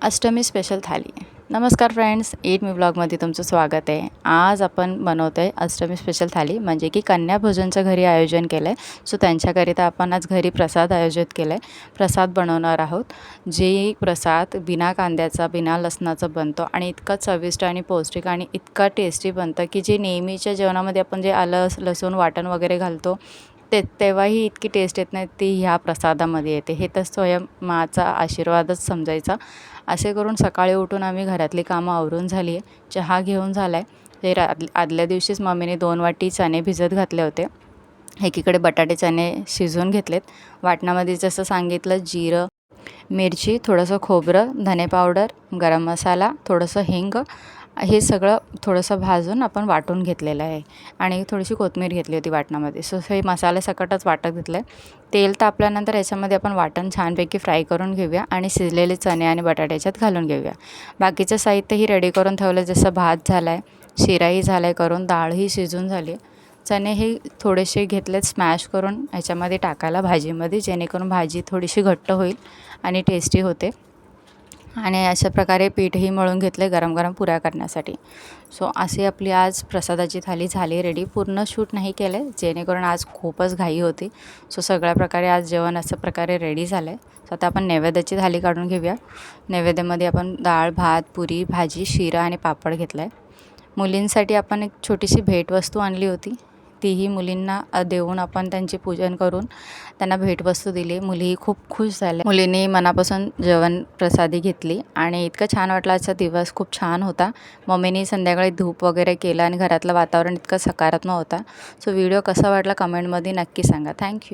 Ashtami special थाली। नमस्कार friends, ईट मी ब्लॉगमध्ये तुमचं स्वागत आहे। आज आपण बनवतो आहे अष्टमी स्पेशल थाली, म्हणजे की कन्याभोजनचं घरी आयोजन केलं आहे। सो त्यांच्याकरिता आपण आज घरी प्रसाद आयोजित केला आहे। प्रसाद बनवणार आहोत, जे प्रसाद बिना कांद्याचा बिना लसणाचा बनतो आणि इतका चविष्ट आणि पौष्टिक आणि इतका टेस्टी बनतं की जे नेहमीच्या जेवणामध्ये आपण जे आलं लसूण वाटण वगैरे घालतो तेव्हाही इतकी टेस्ट येत नाही, ती ह्या प्रसादामध्ये येते। हे तर स्वयं माचा आशीर्वादच समजायचा। असे करून सकाळी उठून आम्ही घरातली कामं आवरून झाली आहे, चहा घेऊन झाला आहे। ते आदल्या दिवशीच मम्मीने 2 वाटी चणे भिजत घातले होते। एकीकडे बटाटे चणे शिजवून घेतलेत। वाटणामध्ये जसं सांगितलं जिरं, मिरची, थोडंसं खोबरं, धने पावडर, गरम मसाला, थोडंसं हिंग, हे सगळं थोडंसं भाजून आपण वाटून घेतलेलं आहे आणि थोडीशी कोथिंबीर घेतली होती वाटणामध्ये। सो हे मसाले सकटच वाटत घेतलं आहे। तेल तापल्यानंतर याच्यामध्ये आपण वाटण छानपैकी फ्राय करून घेऊया आणि शिजलेले चणे आणि बटाटे याच्यात घालून घेऊया। बाकीचं साहित्यही रेडी करून ठेवलं, जसं भात झाला आहे, शिराही झाला आहे करून, डाळही शिजून झाली आहे। चणे हे थोडेसे घेतलेत स्मॅश करून ह्याच्यामध्ये टाकायला भाजीमध्ये, जेणेकरून भाजी थोडीशी घट्ट होईल आणि टेस्टी होते। आणि अशा प्रकारे पीठही मळून घेतले गरम गरम पुऱ्या करण्यासाठी। सो अशी आपली आज प्रसादाची थाली झाली रेडी। पूर्ण शूट नाही केलं आहे, जेणेकरून आज खूपच घाई होती। सो सगळ्या प्रकारे आज जेवण अशा प्रकारे रेडी झालं आहे। सो आता आपण नैवेद्याची थाली काढून घेऊया। नैवेद्यामध्ये आपण डाळ, भात, पुरी, भाजी, शिरा आणि पापड घेतला आहे। मुलींसाठी आपण एक छोटीशी भेटवस्तू आणली होती, तीही मुलींना देऊन आपण त्यांचे पूजन करून त्यांना भेटवस्तू दिली। मुलीही खूप खुश झाल्या। मुलींनी मनापासून जेवण प्रसादी घेतली आणि इतकं छान वाटलं। आजचा दिवस खूप छान होता। मम्मीनी संध्याकाळी धूप वगैरे केलं आणि घरातलं वातावरण इतकं सकारात्मक होता। सो व्हिडिओ कसा वाटला कमेंटमध्ये नक्की सांगा। थँक्यू।